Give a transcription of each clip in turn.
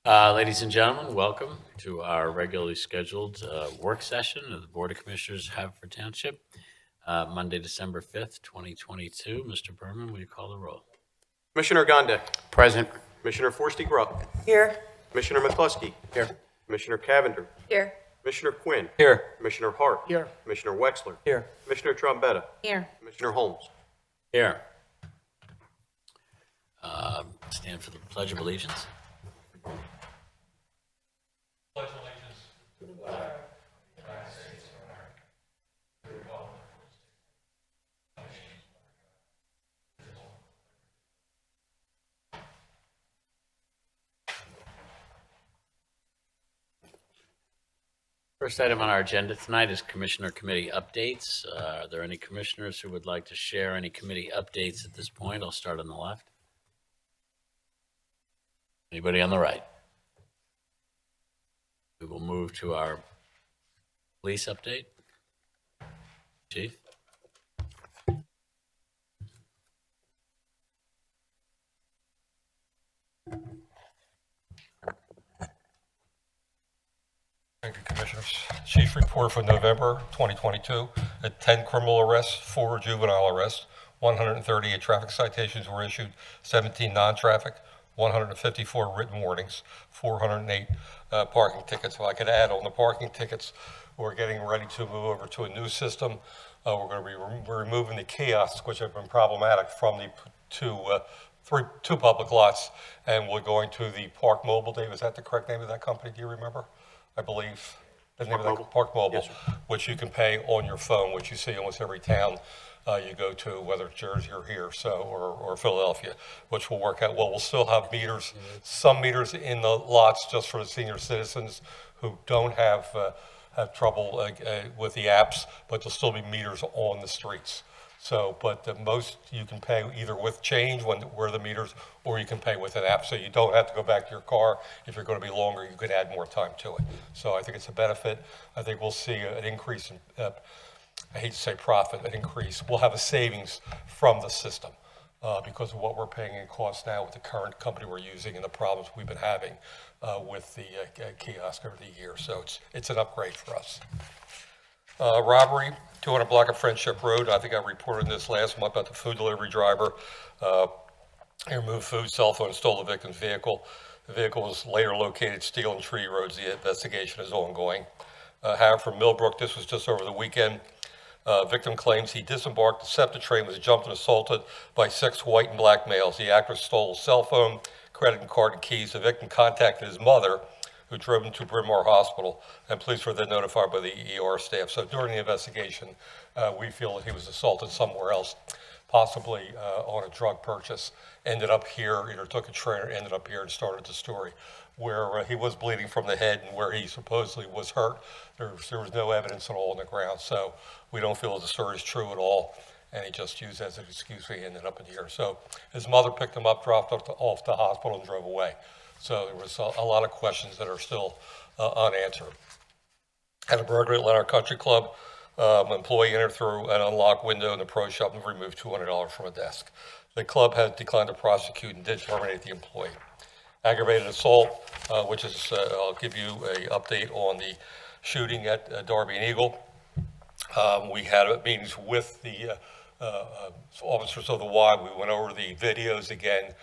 Ladies and gentlemen, welcome to our regularly scheduled work session of the Board of Commissioners, Haverford Township, Monday, December 5th, 2022. Mr. Berman, will you call the roll? Commissioner Gondek. Present. Commissioner Forsti-Grupp. Here. Commissioner McCluskey. Here. Commissioner Cavender. Here. Commissioner Quinn. Here. Commissioner Hart. Here. Commissioner Wexler. Here. Commissioner Trombetta. Here. Commissioner Holmes. Here. Stand for the Pledge of Allegiance. Pledge allegiance to the flag of the United States of America, to the republic for which it stands. First item on our agenda tonight is Commissioner Committee updates. Are there any commissioners who would like to share any committee updates at this point? I'll start on the left. Anybody on the right? We will move to our police update. Chief? Thank you, Commissioners. Chief report for November 2022, at 10 criminal arrests, 4 juvenile arrests, 138 traffic citations were issued, 17 non-traffic, 154 written warnings, 408 parking tickets. If I could add on the parking tickets, we're getting ready to move over to a new system. We're going to be removing the kiosks, which have been problematic, from the two public lots, and we're going to the Park Mobile. Dave, is that the correct name of that company? Do you remember? I believe the name of that Park Mobile, Yes, which you can pay on your phone, which you see almost every town you go to, whether it's Jersey or here, or Philadelphia, which will work out well. We'll still have meters, some meters in the lots just for the senior citizens who don't have trouble with the apps, but there'll still be meters on the streets. So, but the most you can pay either with change where the meters, or you can pay with an app. So you don't have to go back to your car. If you're going to be longer, you could add more time to it. So I think it's a benefit. I think we'll see an increase in, I hate to say profit, an increase. We'll have a savings from the system because of what we're paying in costs now with the current company we're using and the problems we've been having with the kiosk over the years. So it's an upgrade for us. Robbery, 200 block of Friendship Road. I think I reported this last month about the food delivery driver. He removed food, cell phone, stole the victim's vehicle. The vehicle was later located stealing tree roads. The investigation is ongoing. Haverford Millbrook, this was just over the weekend. Victim claims he disembarked the SEPTA train, was jumped and assaulted by 6 white and black males. The actor stole a cell phone, credit card, and keys. The victim contacted his mother, who drove him to Bryn Mawr Hospital, and police were then notified by the ER staff. So during the investigation, we feel that he was assaulted somewhere else, possibly on a drug purchase. Ended up here, either took a train or ended up here and started the story, where he was bleeding from the head and where he supposedly was hurt. There was no evidence at all on the ground, so we don't feel that the story is true at all. And he just used as an excuse he ended up in here. So his mother picked him up, dropped him off to the hospital, and drove away. So there was a lot of questions that are still unanswered. At a burglary at Leonard Country Club, an employee entered through an unlocked window in the pro shop and removed $200 from a desk. The club has declined to prosecute and did terminate the employee. Aggravated assault, which is, I'll give you an update on the shooting at Darby and Eagle. We had meetings with the officers of the Y. We went over the videos again.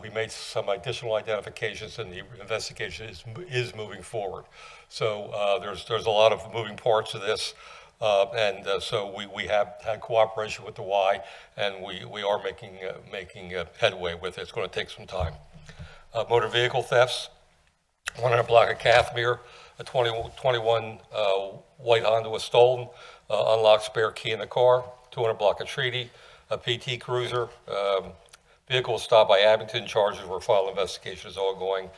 We made some additional identifications, and the investigation is moving forward. So there's a lot of moving parts of this, so we have had cooperation with the Y, and we are making headway with it. It's going to take some time. Motor vehicle thefts. 100 block of Cathmere, a 21 white Honda was stolen. Unlocked spare key in the car. 200 block of Treaty, a PT Cruiser. Vehicle was stopped by Abington. Charges were filed. Investigation is ongoing.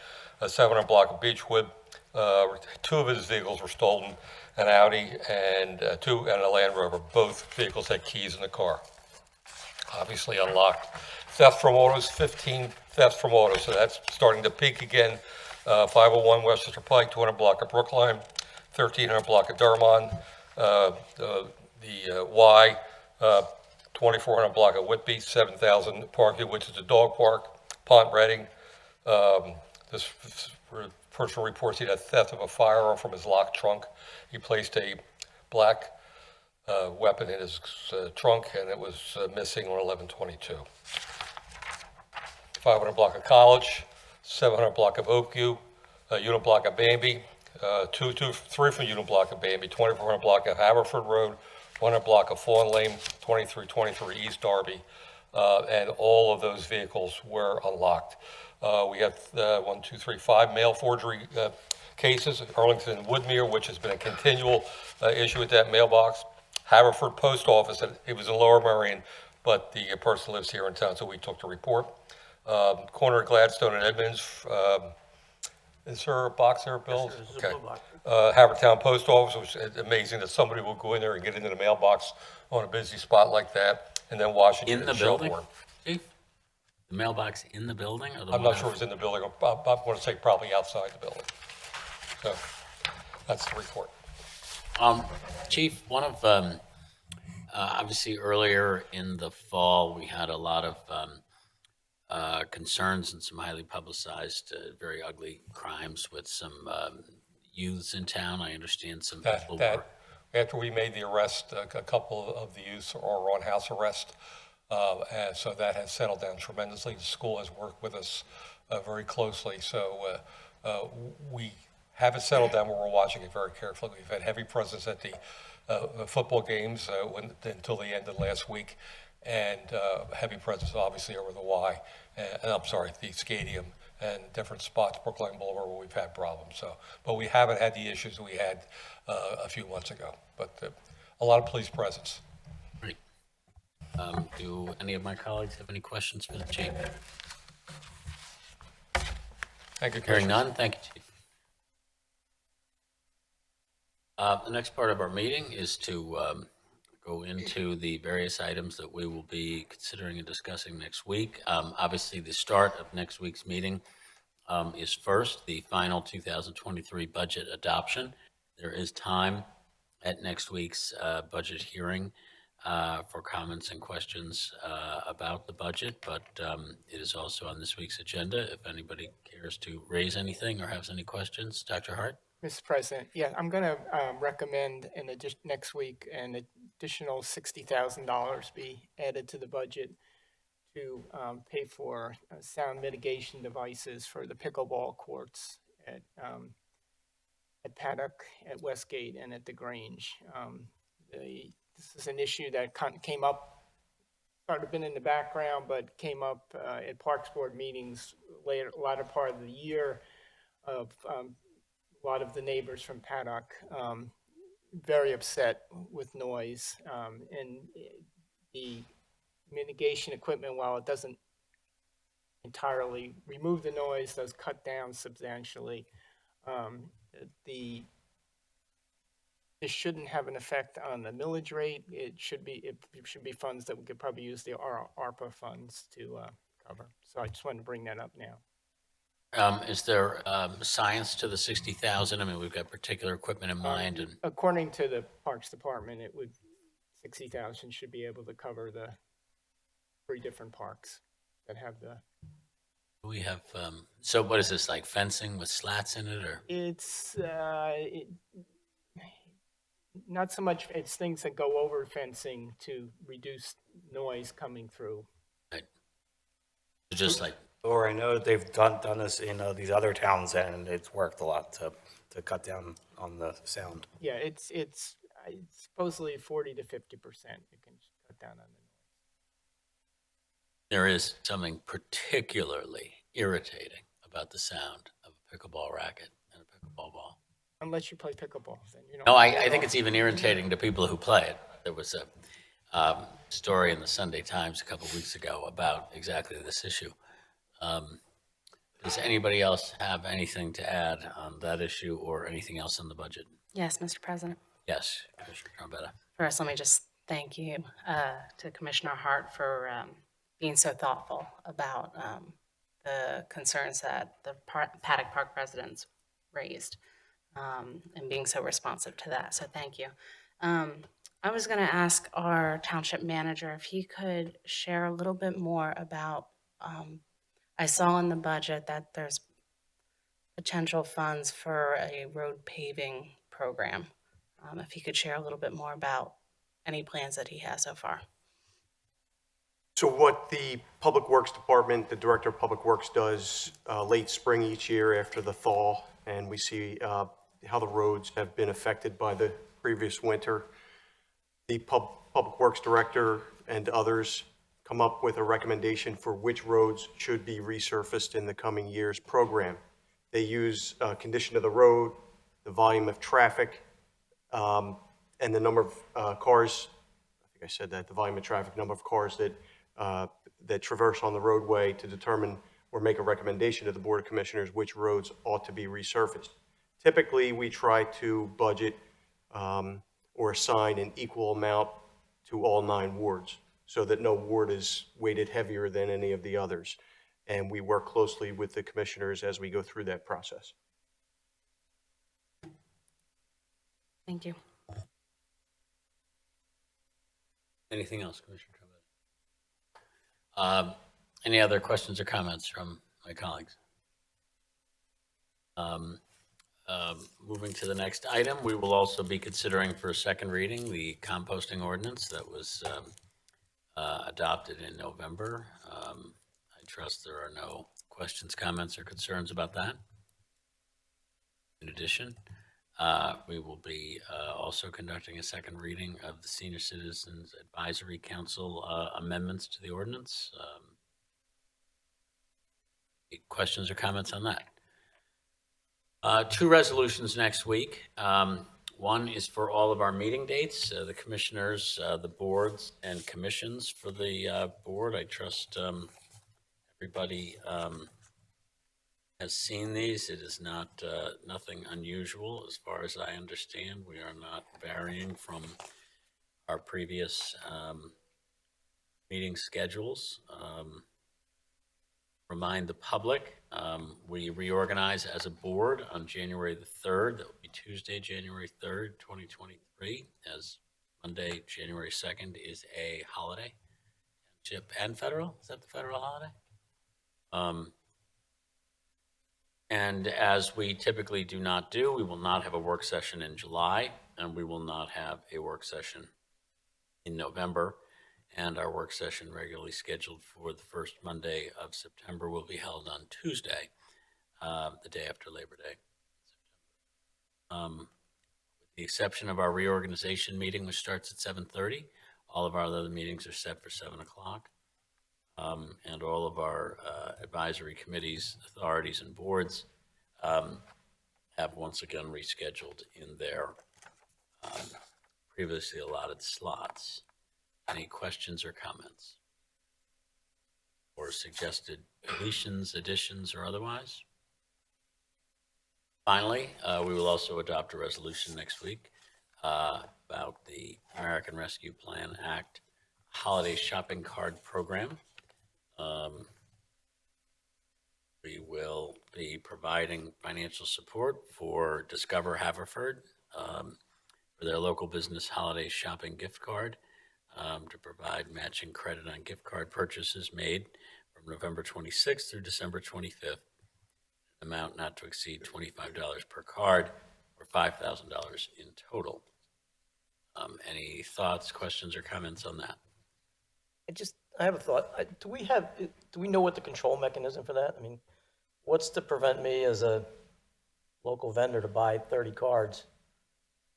A 700 block of Beechwood. 2 of his vehicles were stolen, an Audi and a Land Rover. Both vehicles had keys in the car, obviously unlocked. Theft from autos, 15 thefts from autos, so that's starting to peak again. 501 Westchester Pike, 200 block of Brookline, 1300 block of Dermond, the Y, 2400 block of Whitby, 7000 Parkview, which is a dog park, Pont Reading. This person reports he had theft of a firearm from his locked trunk. He placed a black weapon in his trunk, and it was missing on 11/22. 500 block of College, 700 block of Oakview, unit block of Bambi, 3 from unit block of Bambi, 2400 block of Haverford Road, 100 block of Fawn Lane, 2323 East Darby, and all of those vehicles were unlocked. We have 5 mail forgery cases, Arlington and Woodmere, which has been a continual issue with that mailbox. Haverford Post Office, it was in Lower Merion, but the person lives here in town, so we took the report. Corner of Gladstone and Edmonds, is there a box there, Bill? Okay. Haverford Town Post Office, which is amazing that somebody will go in there and get into the mailbox on a busy spot like that. And then Washington In the and building? Shelbourne. Chief? The mailbox in the building or the I'm one not sure out- it's in the building. I want to say probably outside the building. So that's the report. Chief, one of, obviously earlier in the fall, we had a lot of concerns and some highly publicized, very ugly crimes with some youths in town. I understand some people were. After we made the arrest, a couple of the youths are on house arrest. And so that has settled down tremendously. The school has worked with us very closely. So we have it settled down, but we're watching it very carefully. We've had heavy presence at the football games until the end of last week, and heavy presence obviously over the Y, the stadium and different spots, Brookline Boulevard, where we've had problems. So, but we haven't had the issues we had a few months ago. But a lot of police presence. Great. Do any of my colleagues have any questions for the chief? Thank you, Hearing Commissioner. none, thank you, Chief. The next part of our meeting is to go into the various items that we will be considering and discussing next week. Obviously, the start of next week's meeting is first, the final 2023 budget adoption. There is time at next week's budget hearing for comments and questions about the budget, but it is also on this week's agenda. If anybody cares to raise anything or has any questions, Dr. Hart? Mr. President, yeah, I'm going to recommend next week an additional $60,000 be added to the budget to pay for sound mitigation devices for the pickleball courts at Paddock, at Westgate, and at the Grange. This is an issue that came up, started been in the background, but came up at Parks Board meetings latter part of the year of a lot of the neighbors from Paddock very upset with noise, and the mitigation equipment, while it doesn't entirely remove the noise, does cut down substantially. This shouldn't have an effect on the millage rate. It should be funds that we could probably use the ARPA funds to cover. So I just wanted to bring that up now. Is there science to the 60,000? I mean, we've got particular equipment in mind, and According to the Parks Department, 60,000 should be able to cover the 3 different parks that have the. we have. So, what is this, like fencing with slats in it, or? It's not so much. It's things that go over fencing to reduce noise coming through. Right. Just like. Or I know they've done this in these other towns, and it's worked a lot to cut down on the sound. Yeah, it's supposedly 40 to 50%. You can cut down on the noise. There is something particularly irritating about the sound of a pickleball racket and a pickleball ball. Unless you play pickleball, then you don't. No, I think it's even irritating to people who play it. There was a story in the Sunday Times a couple of weeks ago about exactly this issue. Does anybody else have anything to add on that issue or anything else on the budget? Yes, Mr. President. Yes, Commissioner Trombetta. First, let me just thank you to Commissioner Hart for being so thoughtful about the concerns that the Paddock Park residents raised and being so responsive to that. So thank you. I was going to ask our township manager if he could share a little bit more about I saw in the budget that there's potential funds for a road paving program. If he could share a little bit more about any plans that he has so far. So what the Public Works Department, the Director of Public Works does late spring each year after the thaw, and we see how the roads have been affected by the previous winter. The Public Works Director and others come up with a recommendation for which roads should be resurfaced in the coming year's program. They use condition of the road, the volume of traffic, and the number of cars. I think I said that, the volume of traffic, number of cars that traverse on the roadway to determine or make a recommendation to the Board of Commissioners which roads ought to be resurfaced. Typically, we try to budget or assign an equal amount to all 9 wards so that no ward is weighted heavier than any of the others. And we work closely with the commissioners as we go through that process. Thank you. Anything else, Commissioner Trombetta? Any other questions or comments from my colleagues? Moving to the next item, we will also be considering for a second reading the composting ordinance that was adopted in November. I trust there are no questions, comments, or concerns about that. In addition, we will be also conducting a second reading of the Senior Citizens Advisory Council amendments to the ordinance. Any questions or comments on that? 2 resolutions next week. One is for all of our meeting dates, the commissioners, the boards, and commissions for the board. I trust everybody has seen these. It is not nothing unusual as far as I understand. We are not varying from our previous meeting schedules. Remind the public, we reorganize as a board on January the 3rd. That will be Tuesday, January 3rd, 2023, as Monday, January 2nd is a holiday. Chip and federal? Is that the federal holiday? And as we typically do not do, we will not have a work session in July, and we will not have a work session in November. And our work session regularly scheduled for the first Monday of September will be held on Tuesday, the day after Labor Day. With the exception of our reorganization meeting, which starts at 7:30, all of our other meetings are set for 7 o'clock. And all of our advisory committees, authorities, and boards have once again rescheduled in their previously allotted slots. Any questions or comments? Or suggested deletions, additions, or otherwise? Finally, we will also adopt a resolution next week about the American Rescue Plan Act Holiday Shopping Card Program. We will be providing financial support for Discover Haverford for their local business holiday shopping gift card to provide matching credit on gift card purchases made from November 26th through December 25th, amount not to exceed $25 per card or $5,000 in total. Any thoughts, questions, or comments on that? I have a thought. Do we know what the control mechanism for that? I mean, what's to prevent me as a local vendor to buy 30 cards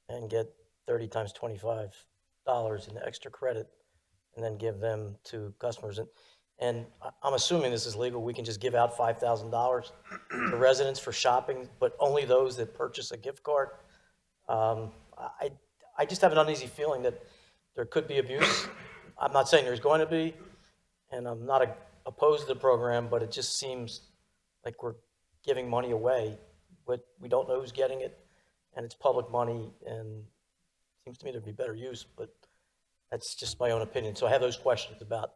and get 30 times $25 in extra credit and then give them to customers? And I'm assuming this is legal. We can just give out $5,000 to residents for shopping, but only those that purchase a gift card. I just have an uneasy feeling that there could be abuse. I'm not saying there's going to be, and I'm not opposed to the program, but it just seems like we're giving money away, but we don't know who's getting it, and it's public money, and it seems to me there'd be better use, but that's just my own opinion. So I have those questions about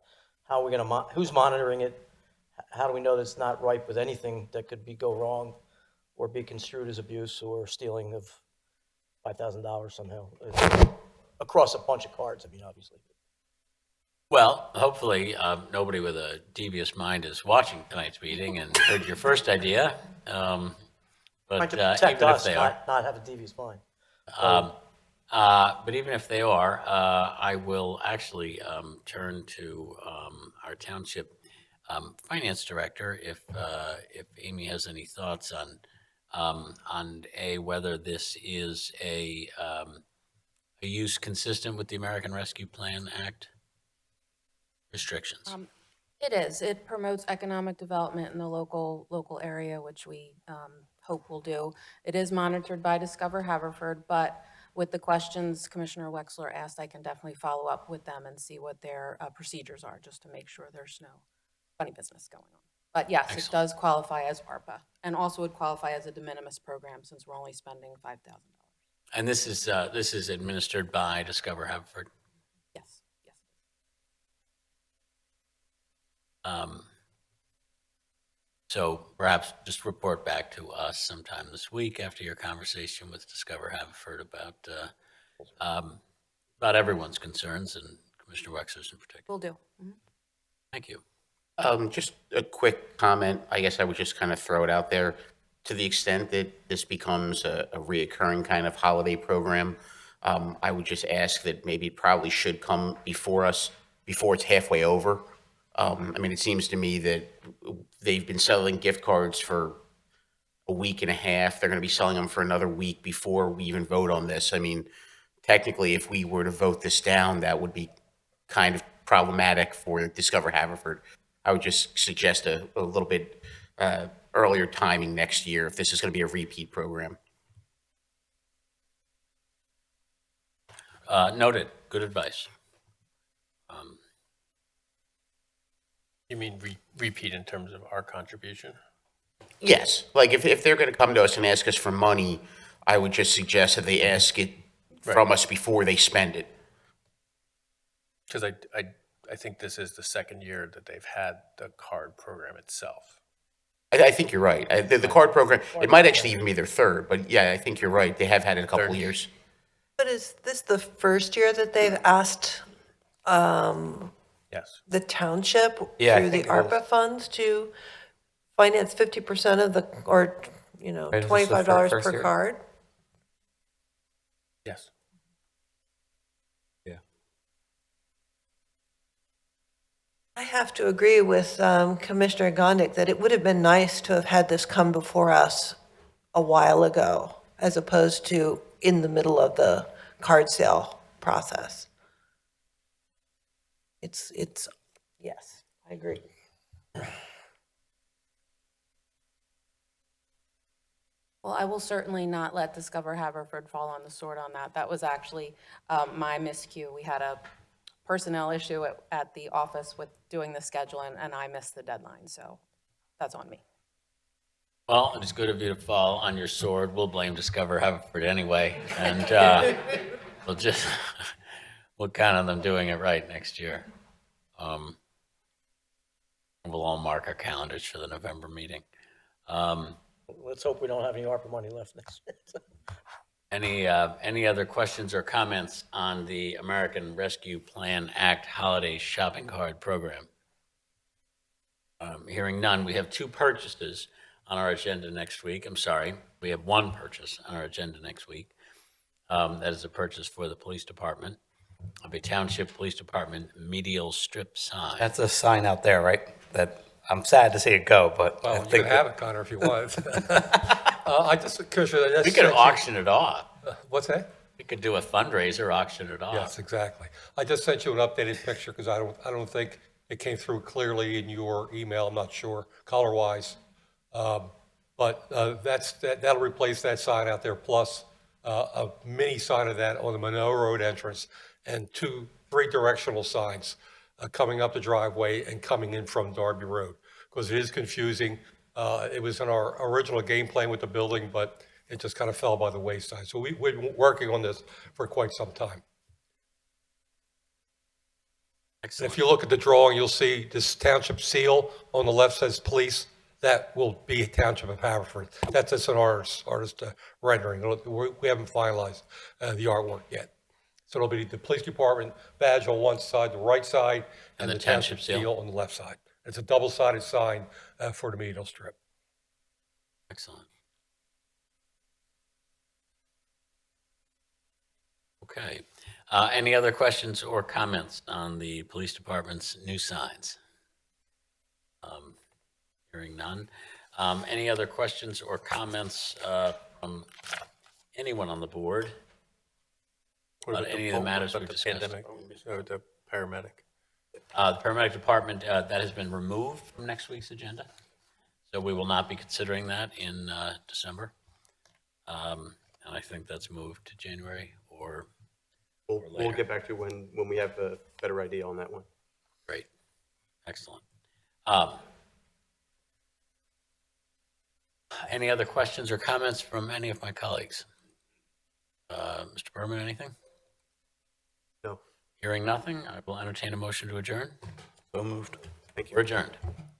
how we're going to, who's monitoring it, how do we know that it's not ripe with anything that could go wrong or be construed as abuse or stealing of $5,000 somehow across a bunch of cards, I mean, obviously. Well, hopefully, nobody with a devious mind is watching tonight's meeting and heard your first idea. Trying To to protect even if us, they are, not have a devious mind. but even if they are, I will actually turn to our township finance director if Amy has any thoughts on whether this is a use consistent with the American Rescue Plan Act restrictions. It is. It promotes economic development in the local area, which we hope will do. It is monitored by Discover Haverford, but with the questions Commissioner Wexler asked, I can definitely follow up with them and see what their procedures are, just to make sure there's no funny business going on. But yes, it Excellent. does qualify as ARPA, and also would qualify as a de minimis program since we're only spending $5,000. And this is administered by Discover Haverford. Yes, yes. So perhaps just report back to us sometime this week after your conversation with Discover Haverford about everyone's concerns and Commissioner Wexler's in particular. Will do. Mhm. Thank you. Just a quick comment. I guess I would just kind of throw it out there. To the extent that this becomes a reoccurring kind of holiday program, I would just ask that maybe it probably should come before us before it's halfway over. I mean, it seems to me that they've been selling gift cards for a week and a half. They're going to be selling them for another week before we even vote on this. I mean, technically, if we were to vote this down, that would be kind of problematic for Discover Haverford. I would just suggest a little bit earlier timing next year if this is going to be a repeat program. Noted. Good advice. You mean repeat in terms of our contribution? Yes, like if they're going to come to us and ask us for money, I would just suggest that they ask it from us before they spend it. Because I think this is the second year that they've had the card program itself. I think you're right. The card program, it might actually even be their third, but yeah, I think you're right. They have had it a couple of years. But is this the first year that they've asked Yes. the township Yeah, I through the think it was. ARPA funds to finance 50% of the, or, you know, Is this the $25 first per year? card? Yes. I have to agree with Commissioner Gondik that it would have been nice to have had this come before us a while ago, as opposed to in the middle of the card sale process. It's, yes, I agree. Well, I will certainly not let Discover Haverford fall on the sword on that. That was actually my miscue. We had a personnel issue at the office with doing the schedule, and I missed the deadline, so that's on me. Well, it's good of you to fall on your sword. We'll blame Discover Haverford anyway, and we'll count on them doing it right next year. We'll all mark our calendars for the November meeting. Let's hope we don't have any ARPA money left next year. Any other questions or comments on the American Rescue Plan Act Holiday Shopping Card Program? Hearing none, we have two purchases on our agenda next week. I'm sorry, we have one purchase on our agenda next week. That is a purchase for the police department of a Township Police Department medial strip sign. That's a sign out there, right? That I'm sad to see it go, but I Well, you think can have it, Connor, if you want. Commissioner, We could auction it off. What's that? We could do a fundraiser, auction it off. Yes, exactly. I just sent you an updated picture because I don't think it came through clearly in your email. I'm not sure color-wise. But that'll replace that sign out there, plus a mini sign of that on the Monroe Road entrance, and three directional signs coming up the driveway and coming in from Darby Road, because it is confusing. It was in our original game plan with the building, but it just kind of fell by the wayside. So we've been working on this for quite some time. And Excellent. if you look at the drawing, you'll see this township seal on the left says police. That will be Township of Haverford. That's just an artist rendering. We haven't finalized the artwork yet. So it'll be the police department badge on one side, the right side, and the township seal on the left side. It's a double-sided sign for the medial strip. Excellent. Okay. Any other questions or comments on the police department's new signs? Hearing none. Any other questions or comments from anyone on the board What about about any of the matters we the discussed? pandemic, or the paramedic? The paramedic department, that has been removed from next week's agenda, so we will not be considering that in December. And I think that's moved to January or We'll later. get back to you when we have a better idea on that one. Great. Excellent. Any other questions or comments from any of my colleagues? Mr. Berman, anything? No. Hearing nothing, I will entertain a motion to adjourn. So moved. Thank you. We're adjourned.